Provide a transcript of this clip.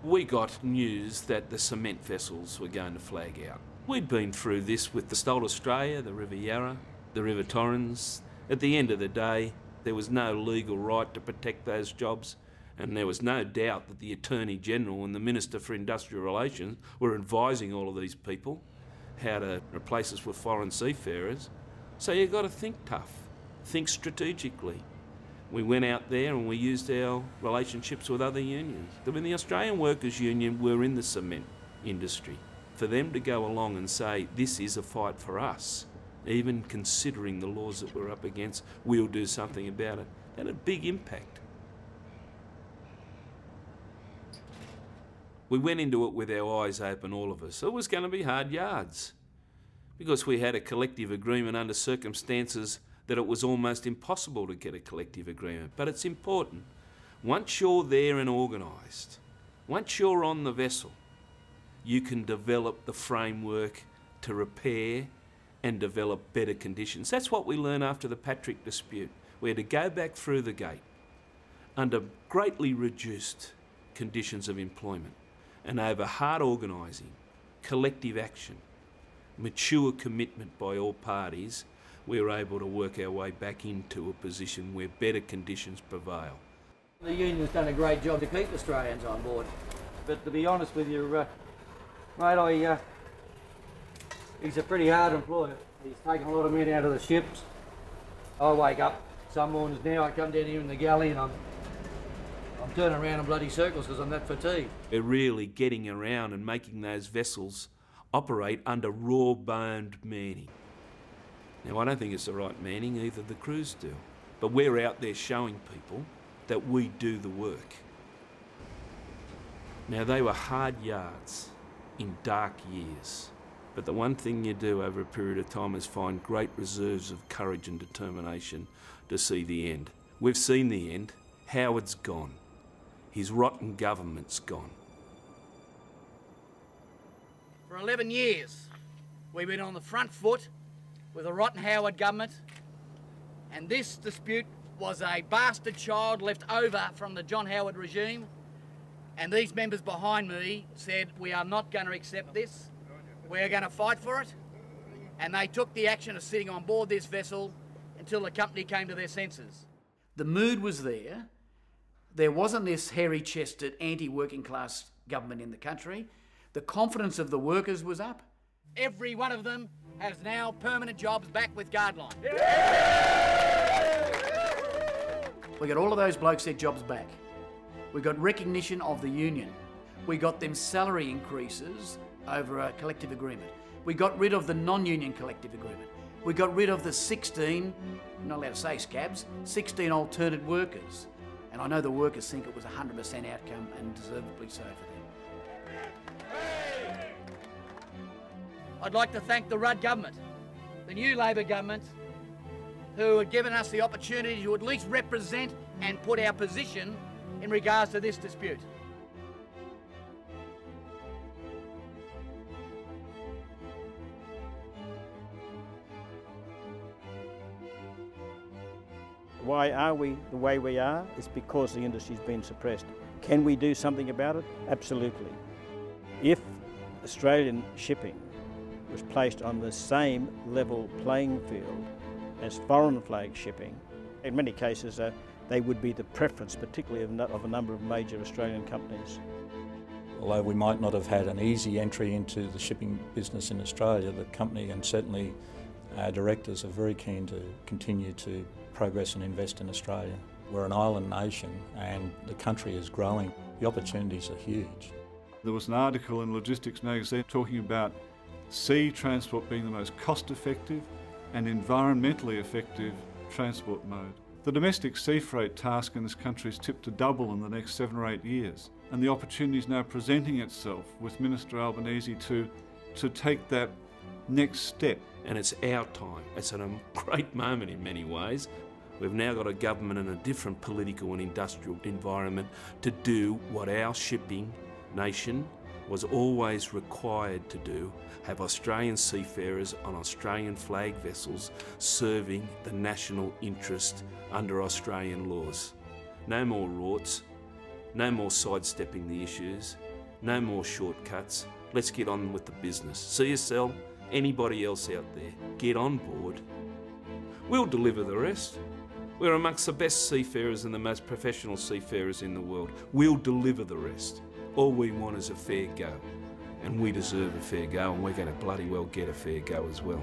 We got news that the cement vessels were going to flag out. We'd been through this with the Stolt Australia, the River Yarra, the River Torrens. At the end of the day, there was no legal right to protect those jobs, and there was no doubt that the Attorney General and the Minister for Industrial Relations were advising all of these people how to replace us with foreign seafarers. So you've got to think tough, think strategically. We went out there and we used our relationships with other unions. When the Australian Workers' Union were in the cement industry, for them to go along and say, this is a fight for us, even considering the laws that we're up against, we'll do something about it, that had a big impact. We went into it with our eyes open, all of us. It was going to be hard yards because we had a collective agreement under circumstances that it was almost impossible to get a collective agreement. But it's important. Once you're there and organised, once you're on the vessel, you can develop the framework to repair and develop better conditions. That's what we learned after the Patrick dispute. We had to go back through the gate under greatly reduced conditions of employment, and over hard organising, collective action, mature commitment by all parties, we were able to work our way back into a position where better conditions prevail. The union's done a great job to keep Australians on board, but to be honest with you, mate, he's a pretty hard employer. He's taken a lot of men out of the ships. I wake up some mornings now, I come down here in the galley and I'm turning around in bloody circles because I'm that fatigued. We're really getting around and making those vessels operate under raw-boned manning. Now, I don't think it's the right manning, either the crews do. But we're out there showing people that we do the work. Now, they were hard yards in dark years. But the one thing you do over a period of time is find great reserves of courage and determination to see the end. We've seen the end. Howard's gone. His rotten government's gone. For 11 years, we've been on the front foot with a rotten Howard government, and this dispute was a bastard child left over from the John Howard regime, and these members behind me said, we are not going to accept this, we're going to fight for it, and they took the action of sitting on board this vessel until the company came to their senses. The mood was there. There wasn't this hairy-chested, anti-working class government in the country. The confidence of the workers was up. Every one of them has now permanent jobs back with Guardline. We got all of those blokes their jobs back. We got recognition of the union. We got them salary increases over a collective agreement. We got rid of the non-union collective agreement. We got rid of the 16, I'm not allowed to say scabs, 16 alternate workers. And I know the workers think it was a 100% outcome, and deservedly so for them. I'd like to thank the Rudd government, the new Labor government, who had given us the opportunity to at least represent and put our position in regards to this dispute. Why are we the way we are? It's because the industry's been suppressed. Can we do something about it? Absolutely. If Australian shipping was placed on the same level playing field as foreign flag shipping, in many cases they would be the preference, particularly of a number of major Australian companies. Although we might not have had an easy entry into the shipping business in Australia, the company and certainly our directors are very keen to continue to progress and invest in Australia. We're an island nation and the country is growing. The opportunities are huge. There was an article in Logistics magazine talking about sea transport being the most cost-effective and environmentally effective transport mode. The domestic sea freight task in this country is tipped to double in the next 7 or 8 years, and the opportunity is now presenting itself with Minister Albanese to take that next step. And it's our time. It's a great moment in many ways. We've now got a government in a different political and industrial environment to do what our shipping nation was always required to do, have Australian seafarers on Australian flag vessels serving the national interest under Australian laws. No more rorts, no more sidestepping the issues. No more shortcuts. Let's get on with the business. CSL, anybody else out there, get on board. We'll deliver the rest. We're amongst the best seafarers and the most professional seafarers in the world. We'll deliver the rest. All we want is a fair go. And we deserve a fair go, and we're going to bloody well get a fair go as well.